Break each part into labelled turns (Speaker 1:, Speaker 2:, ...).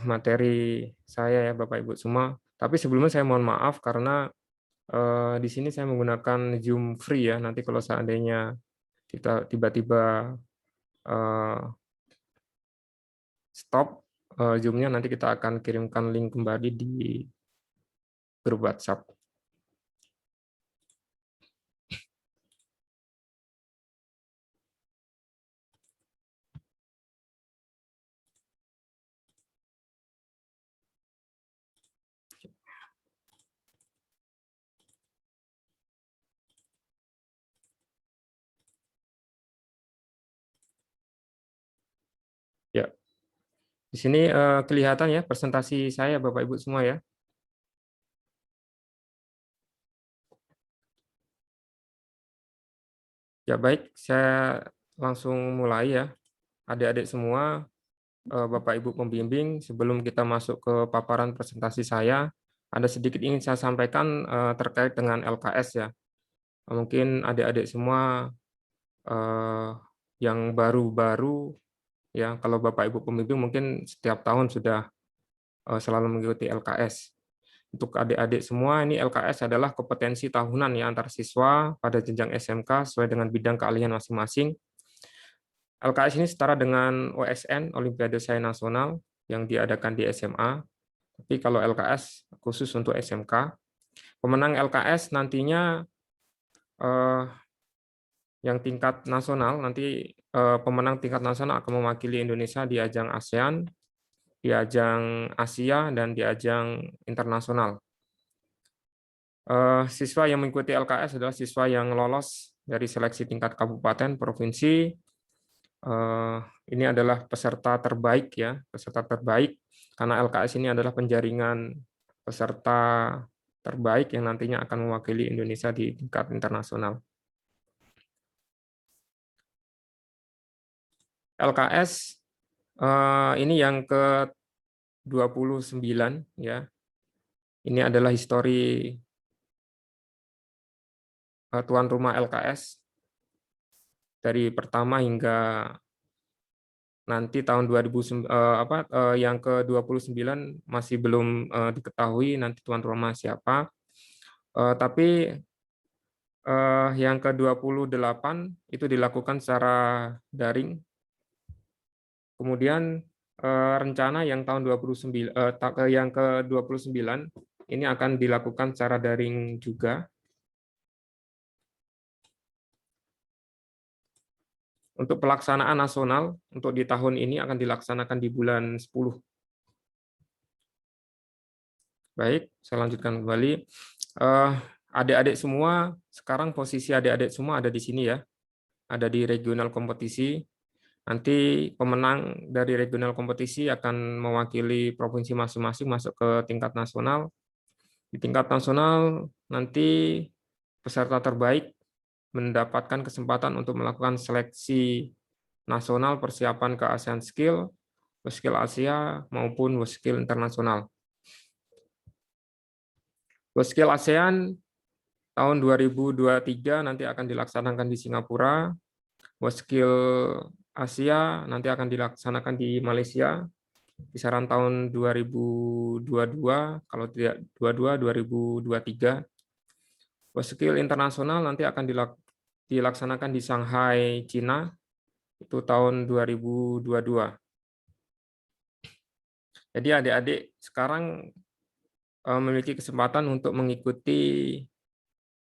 Speaker 1: materi saya ya Bapak Ibu semua. Tapi sebelumnya saya mohon maaf karena di sini saya menggunakan Zoom free ya. Nanti kalau seandainya kita tiba-tiba eh, stop Zoom-nya, nanti kita akan kirimkan link kembali di grup WhatsApp. Ya, di sini kelihatan ya presentasi saya Bapak Ibu semua ya. Ya baik, saya langsung mulai ya. Adik-adik semua, Bapak Ibu pembimbing, sebelum kita masuk ke paparan presentasi saya, ada sedikit ingin saya sampaikan terkait dengan LKS ya. Mungkin adik-adik semua eh, yang baru-baru ya, kalau Bapak Ibu pembimbing mungkin setiap tahun sudah selalu mengikuti LKS. Untuk adik-adik semua, ini LKS adalah kompetensi tahunan ya antar siswa pada jenjang SMK sesuai dengan bidang keahlian masing-masing. LKS ini setara dengan OSN, Olimpiade Sains Nasional, yang diadakan di SMA. Tapi kalau LKS khusus untuk SMK, pemenang LKS nantinya eh, yang tingkat nasional, nanti pemenang tingkat nasional akan mewakili Indonesia di ajang ASEAN, di ajang Asia, dan di ajang internasional. Siswa yang mengikuti LKS adalah siswa yang lolos dari seleksi tingkat kabupaten, provinsi. Ini adalah peserta terbaik ya, peserta terbaik karena LKS ini adalah penjaringan peserta terbaik yang nantinya akan mewakili Indonesia di tingkat internasional. LKS ini yang ke-29 ya. Ini adalah histori tuan rumah LKS dari pertama hingga nanti tahun 2000 yang ke-29 masih belum diketahui nanti tuan rumah siapa. Tapi yang ke-28 itu dilakukan secara daring. Kemudian rencana yang tahun 29 yang ke-29 ini akan dilakukan secara daring juga. Untuk pelaksanaan nasional untuk di tahun ini akan dilaksanakan di bulan 10. Baik, saya lanjutkan kembali. Adik-adik semua, sekarang posisi adik-adik semua ada di sini ya. Ada di regional kompetisi. Nanti pemenang dari regional kompetisi akan mewakili provinsi masing-masing masuk ke tingkat nasional. Di tingkat nasional nanti peserta terbaik mendapatkan kesempatan untuk melakukan seleksi nasional persiapan ke ASEAN Skill, Skill Asia maupun Skill internasional. Skill ASEAN tahun 2023 nanti akan dilaksanakan di Singapura. Skill Asia nanti akan dilaksanakan di Malaysia. Kisaran tahun 2022, kalau tidak 2023. Skill internasional nanti akan dilaksanakan di Shanghai, Cina, itu tahun 2022. Jadi adik-adik sekarang memiliki kesempatan untuk mengikuti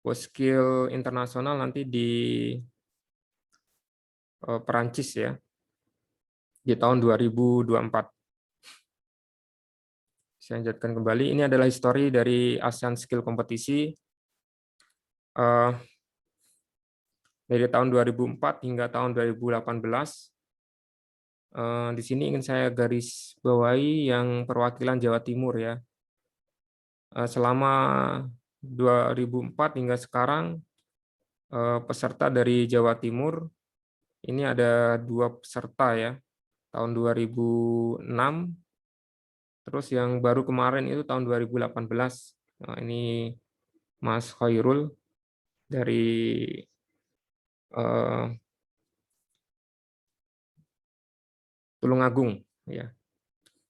Speaker 1: skill internasional nanti di Perancis ya, di tahun 2024. Saya lanjutkan kembali. Ini adalah histori dari ASEAN Skill Kompetisi. Dari tahun 2004 hingga tahun 2018. Di sini ingin saya garis bawahi yang perwakilan Jawa Timur ya. Selama 2004 hingga sekarang peserta dari Jawa Timur ini ada 2 peserta ya. Tahun 2006, terus yang baru kemarin itu tahun 2018. Nah, ini Mas Khairul dari Tulungagung ya.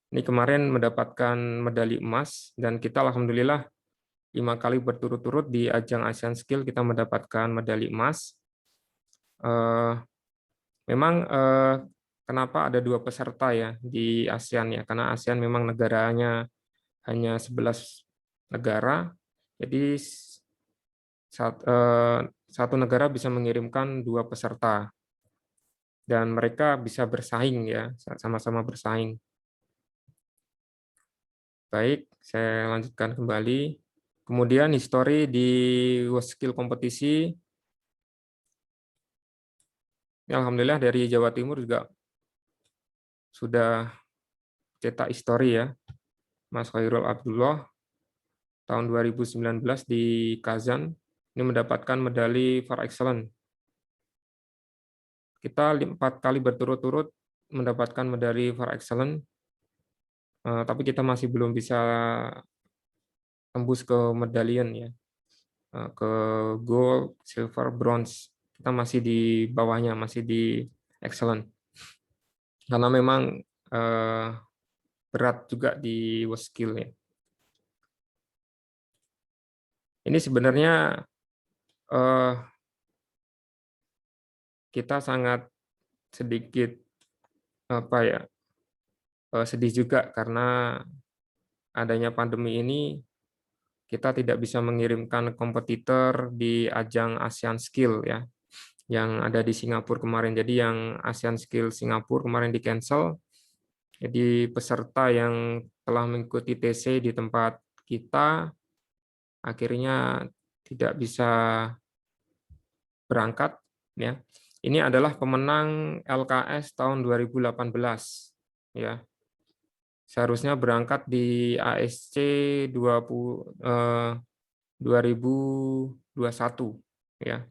Speaker 1: Ini kemarin mendapatkan medali emas dan kita alhamdulillah 5 kali berturut-turut di ajang Asian Skill kita mendapatkan medali emas. Eh, Memang kenapa ada 2 peserta ya di ASEAN ya? Karena ASEAN memang negaranya hanya 11 negara, jadi satu negara bisa mengirimkan 2 peserta dan mereka bisa bersaing ya, sama-sama bersaing. Baik, saya lanjutkan kembali. Kemudian histori di WorldSkill kompetisi, ini alhamdulillah dari Jawa Timur juga sudah cetak histori ya, Mas Khairul Abdullah tahun 2019 di Kazan, ini mendapatkan medali for excellence. Kita 4 kali berturut-turut mendapatkan medali for excellence, tapi kita masih belum bisa tembus ke medalian ya, ke gold, silver, bronze. Kita masih di bawahnya, masih di excellent. Karena memang berat juga di WorldSkill ya. Ini sebenarnya kita sangat sedikit apa ya, sedih juga karena adanya pandemi ini kita tidak bisa mengirimkan kompetitor di ajang ASEAN Skill ya yang ada di Singapura kemarin. Jadi yang ASEAN Skill Singapura kemarin di cancel. Jadi peserta yang telah mengikuti TC di tempat kita akhirnya tidak bisa berangkat ya. Ini adalah pemenang LKS tahun 2018 ya. Seharusnya berangkat di ASC 2021 ya.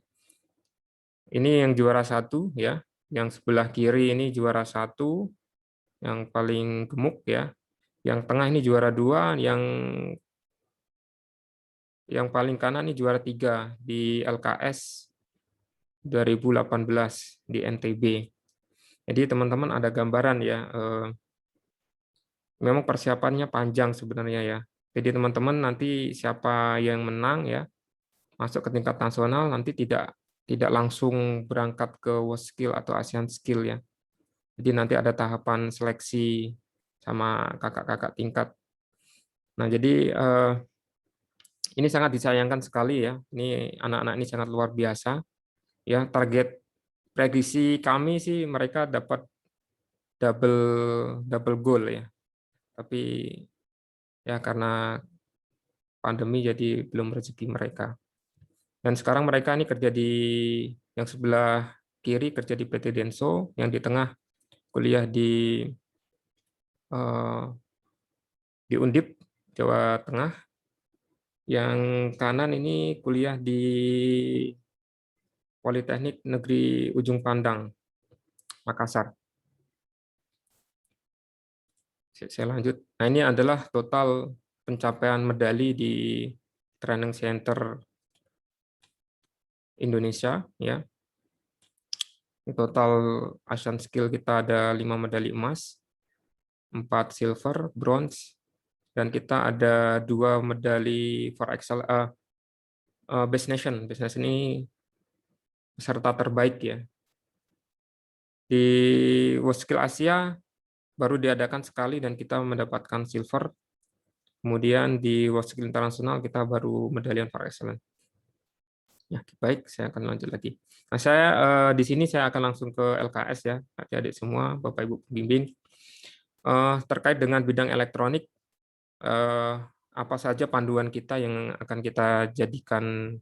Speaker 1: Ini yang juara 1 ya. Yang sebelah kiri ini juara 1 yang paling gemuk ya. Yang tengah ini juara 2, yang paling kanan ini juara 3 di LKS 2018 di NTB. Jadi teman-teman ada gambaran ya. Memang persiapannya panjang sebenarnya ya. Jadi teman-teman nanti siapa yang menang ya masuk ke tingkat nasional nanti tidak langsung berangkat ke WorldSkill atau ASEAN Skill ya. Jadi nanti ada tahapan seleksi sama kakak-kakak tingkat. Nah, jadi ini sangat disayangkan sekali ya. Ini anak-anak ini sangat luar biasa. Ya, target prediksi kami sih mereka dapat double double goal ya. Tapi ya karena pandemi jadi belum rezeki mereka. Dan sekarang mereka ini kerja di yang sebelah kiri kerja di PT Denso, yang di tengah kuliah eh, di Undip Jawa Tengah, yang kanan ini kuliah di Politeknik Negeri Ujung Pandang, Makassar. Saya lanjut. Nah, ini adalah total pencapaian medali di Training Center Indonesia ya. Total Asian Skill kita ada 5 medali emas, 4 silver, bronze, dan kita ada 2 medali for excel Best Nation. Best Nation ini peserta terbaik ya. Di World Skill Asia baru diadakan sekali dan kita mendapatkan silver. Kemudian di World Skill Internasional kita baru medalian for excellence. Ya, baik, saya akan lanjut lagi. Nah, saya di sini saya akan langsung ke LKS ya, adik-adik semua, Bapak Ibu pembimbing. Terkait dengan bidang elektronik, apa saja panduan kita yang akan kita jadikan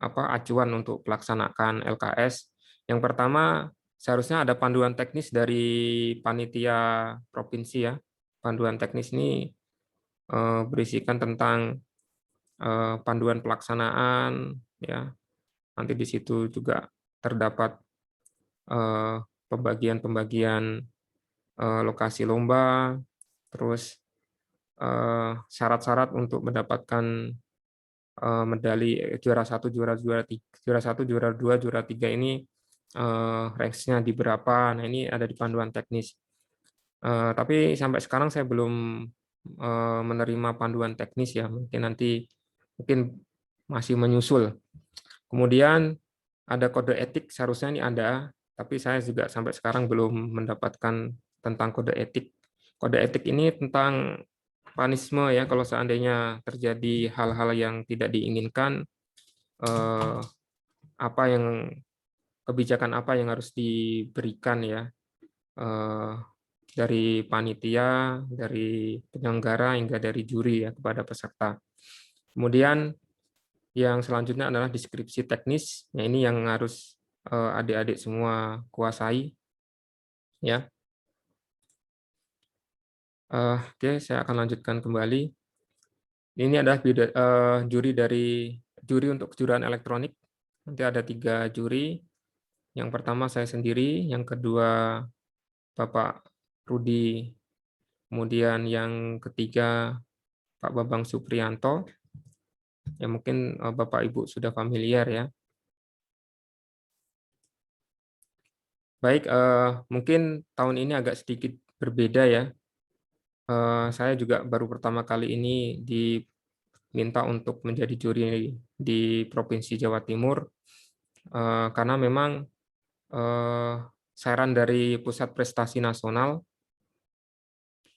Speaker 1: acuan untuk pelaksanaan LKS. Yang pertama, seharusnya ada panduan teknis dari panitia provinsi ya. Panduan teknis ini berisikan tentang panduan pelaksanaan ya. Nanti di situ juga terdapat pembagian-pembagian lokasi lomba, terus syarat-syarat untuk mendapatkan medali juara 1, juara 2, juara 3 ini range-nya di berapa. Nah, ini ada di panduan teknis. Tapi sampai sekarang saya belum menerima panduan teknis ya, mungkin masih menyusul. Kemudian ada kode etik, seharusnya ini ada, tapi saya juga sampai sekarang belum mendapatkan tentang kode etik. Kode etik ini tentang panisme ya, kalau seandainya terjadi hal-hal yang tidak diinginkan, eh, apa yang kebijakan apa yang harus diberikan ya, eh, dari panitia, dari penyelenggara hingga dari juri ya kepada peserta. Kemudian yang selanjutnya adalah deskripsi teknis. Nah, ini yang harus adik-adik semua kuasai ya. Oke, saya akan lanjutkan kembali. Ini adalah juri untuk kejuaraan elektronik. Nanti ada 3 juri. Yang pertama saya sendiri, yang kedua Bapak Rudi, kemudian yang ketiga Pak Bambang Supriyanto. Ya mungkin Bapak Ibu sudah familiar ya. Baik, mungkin tahun ini agak sedikit berbeda ya. Saya juga baru pertama kali ini diminta untuk menjadi juri di Provinsi Jawa Timur, karena memang saran dari Pusat Prestasi Nasional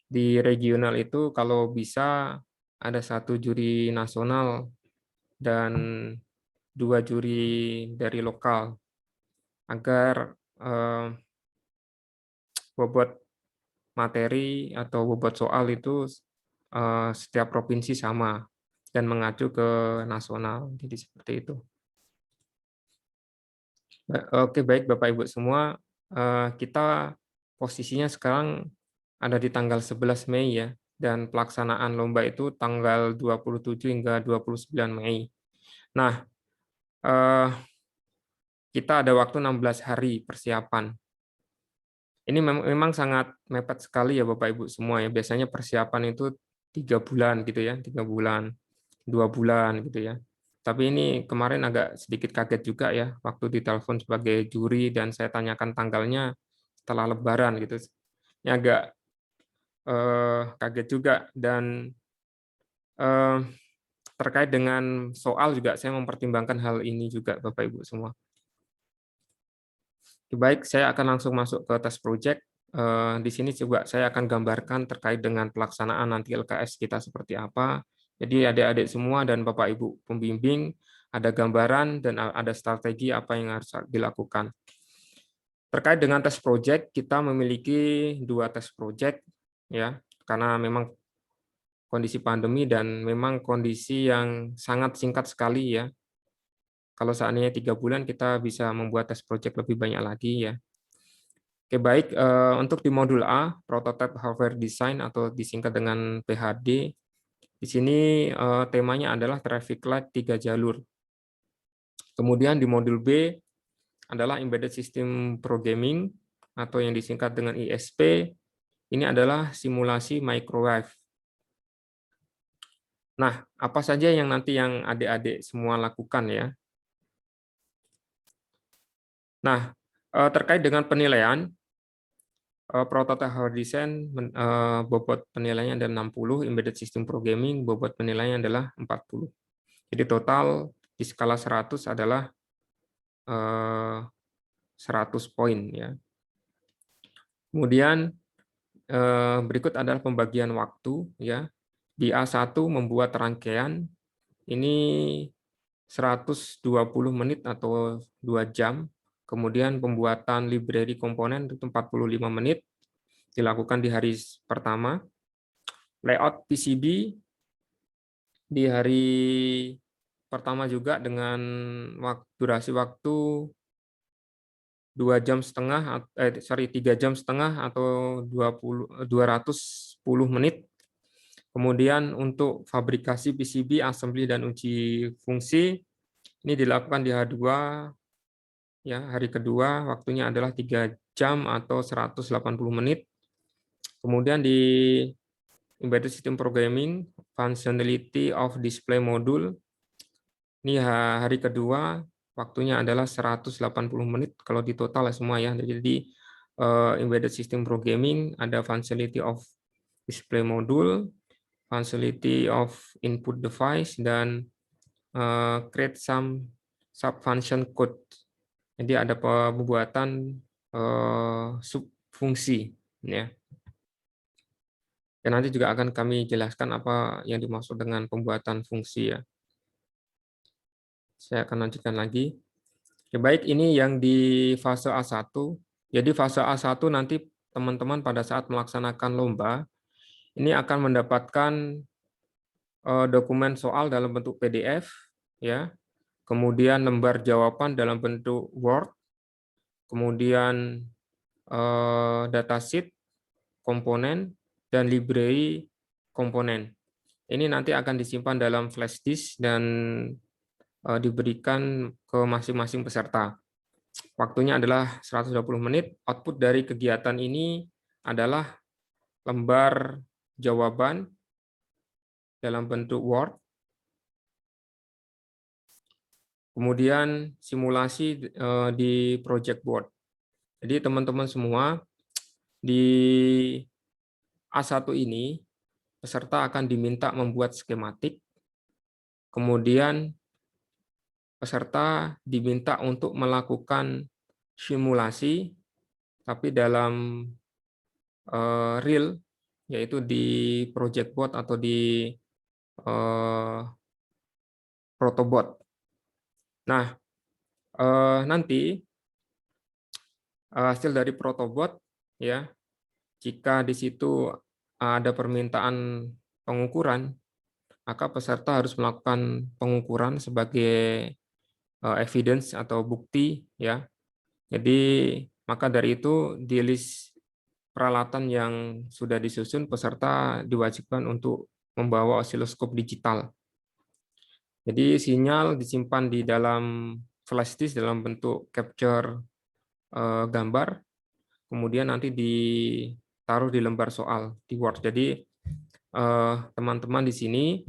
Speaker 1: di regional itu kalau bisa ada 1 juri nasional dan 2 juri dari lokal agar bobot materi atau bobot soal itu setiap provinsi sama dan mengacu ke nasional. Jadi seperti itu. Oke, baik Bapak Ibu semua, kita posisinya sekarang ada di tanggal 11 Mei ya, dan pelaksanaan lomba itu tanggal 27 hingga 29 Mei. Nah, eh, kita ada waktu 16 hari persiapan. Ini memang sangat mepet sekali ya Bapak Ibu semua ya. Biasanya persiapan itu 3 bulan gitu ya, 3 bulan, 2 bulan gitu ya. Tapi ini kemarin agak sedikit kaget juga ya, waktu ditelepon sebagai juri dan saya tanyakan tanggalnya setelah Lebaran gitu. Ini agak kaget juga dan eh, terkait dengan soal juga saya mempertimbangkan hal ini juga Bapak Ibu semua. Baik, saya akan langsung masuk ke tes project. Di sini juga saya akan gambarkan terkait dengan pelaksanaan nanti LKS kita seperti apa. Jadi adik-adik semua dan Bapak Ibu pembimbing ada gambaran dan ada strategi apa yang harus dilakukan. Terkait dengan tes project, kita memiliki 2 tes project ya, karena memang kondisi pandemi dan memang kondisi yang sangat singkat sekali ya. Kalau seandainya 3 bulan kita bisa membuat tes project lebih banyak lagi ya. Oke, baik. Untuk di modul A, Prototype Hardware Design atau disingkat dengan PHD, di sini temanya adalah traffic light 3 jalur. Kemudian di modul B adalah Embedded System Programming atau yang disingkat dengan ISP. Ini adalah simulasi microwave. Nah, apa saja yang nanti yang adik-adik semua lakukan ya? Nah, terkait dengan penilaian, prototype hardware design bobot penilaiannya ada 60, embedded system programming bobot penilaiannya adalah 40. Jadi total di skala 100 adalah 100 poin ya. Kemudian berikut adalah pembagian waktu ya. Di A1 membuat rangkaian ini 120 menit atau 2 jam. Kemudian pembuatan library komponen itu 45 menit dilakukan di hari pertama. Layout PCB di hari pertama juga dengan durasi waktu 3 jam setengah atau 210 menit. Kemudian untuk fabrikasi PCB, assembly dan uji fungsi ini dilakukan di H2 ya, hari kedua waktunya adalah 3 jam atau 180 menit. Kemudian di Embedded System Programming, Functionality of Display Module, ini hari kedua, waktunya adalah 180 menit kalau di total semua ya. Jadi embedded system programming, ada functionality of display module, functionality of input device, dan create some sub-function code. Jadi ada pembuatan subfungsi, ya. Dan nanti juga akan kami jelaskan apa yang dimaksud dengan pembuatan fungsi, ya. Saya akan lanjutkan lagi. Ya, baik, ini yang di fase A1. Jadi fase A1 nanti teman-teman pada saat melaksanakan lomba, ini akan mendapatkan dokumen soal dalam bentuk PDF, ya. Kemudian lembar jawaban dalam bentuk Word, kemudian datasheet, komponen, dan library komponen. Ini nanti akan disimpan dalam flash disk dan diberikan ke masing-masing peserta. Waktunya adalah 120 menit. Output dari kegiatan ini adalah lembar jawaban dalam bentuk Word, kemudian simulasi di project board. Jadi teman-teman semua, di A1 ini peserta akan diminta membuat skematik, kemudian peserta diminta untuk melakukan simulasi, tapi dalam real, yaitu di project board atau di protobot. Nah, nanti hasil dari protobot, ya, jika di situ ada permintaan pengukuran, maka peserta harus melakukan pengukuran sebagai evidence atau bukti, ya. Jadi maka dari itu di list peralatan yang sudah disusun, peserta diwajibkan untuk membawa osiloskop digital. Jadi sinyal disimpan di dalam flash disk dalam bentuk capture gambar, kemudian nanti ditaruh di lembar soal di Word. Jadi teman-teman di sini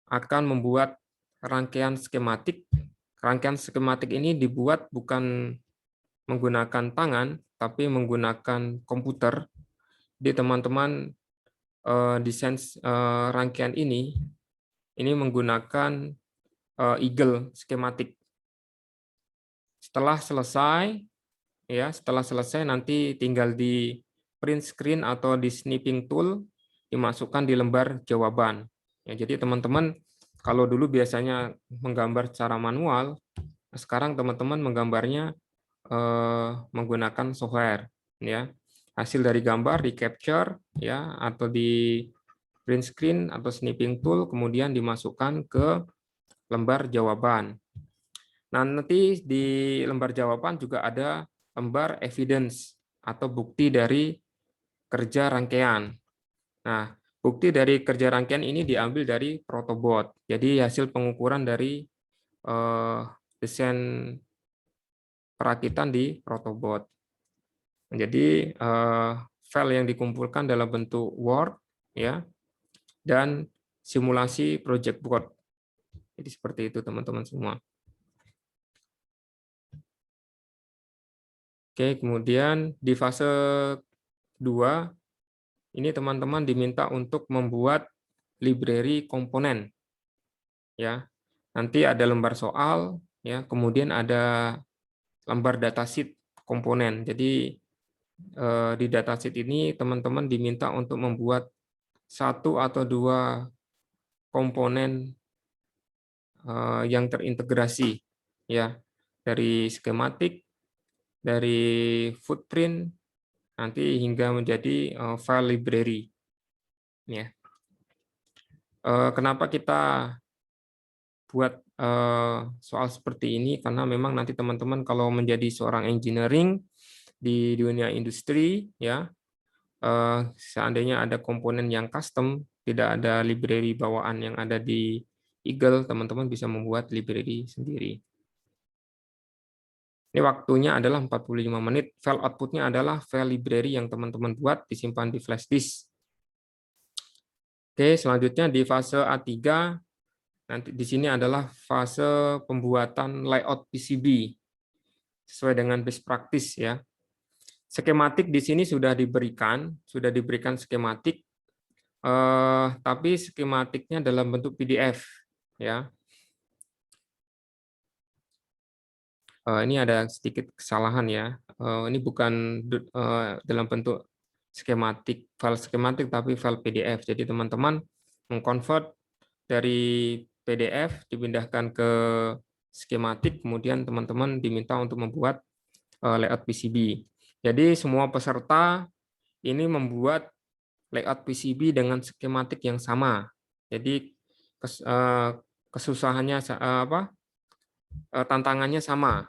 Speaker 1: akan membuat rangkaian skematik. Rangkaian skematik ini dibuat bukan menggunakan tangan, tapi menggunakan komputer. Jadi teman-teman desain rangkaian ini menggunakan Eagle skematik. Setelah selesai nanti tinggal di print screen atau di snipping tool dimasukkan di lembar jawaban. Ya, jadi teman-teman kalau dulu biasanya menggambar secara manual, sekarang teman-teman menggambarnya menggunakan software, ya. Hasil dari gambar di capture, ya, atau di print screen atau snipping tool, kemudian dimasukkan ke lembar jawaban. Nah, nanti di lembar jawaban juga ada lembar evidence atau bukti dari kerja rangkaian. Nah, bukti dari kerja rangkaian ini diambil dari protobot. Jadi hasil pengukuran dari desain perakitan di protobot. Jadi file yang dikumpulkan dalam bentuk Word, ya, dan simulasi project board. Jadi seperti itu teman-teman semua. Oke, kemudian di fase 2 ini teman-teman diminta untuk membuat library komponen. Ya. Nanti ada lembar soal, ya, kemudian ada lembar datasheet komponen. Jadi di datasheet ini teman-teman diminta untuk membuat 1 atau 2 komponen yang terintegrasi, ya, dari skematik, dari footprint, nanti hingga menjadi file library. Ya. Kenapa kita buat soal seperti ini? Karena memang nanti teman-teman kalau menjadi seorang engineering di dunia industri, ya, seandainya ada komponen yang custom, tidak ada library bawaan yang ada di Eagle, teman-teman bisa membuat library sendiri. Ini waktunya adalah 45 menit. File outputnya adalah file library yang teman-teman buat, disimpan di flash disk. Oke, selanjutnya di fase A3, nanti di sini adalah fase pembuatan layout PCB sesuai dengan best practice, ya. Skematik di sini sudah diberikan skematik, tapi skematiknya dalam bentuk PDF ya. Ini ada sedikit kesalahan ya. Ini bukan dalam bentuk skematik, file skematik, tapi file PDF. Jadi teman-teman mengkonvert dari PDF dipindahkan ke skematik, kemudian teman-teman diminta untuk membuat layout PCB. Jadi semua peserta ini membuat layout PCB dengan skematik yang sama. Jadi kesusahannya tantangannya sama.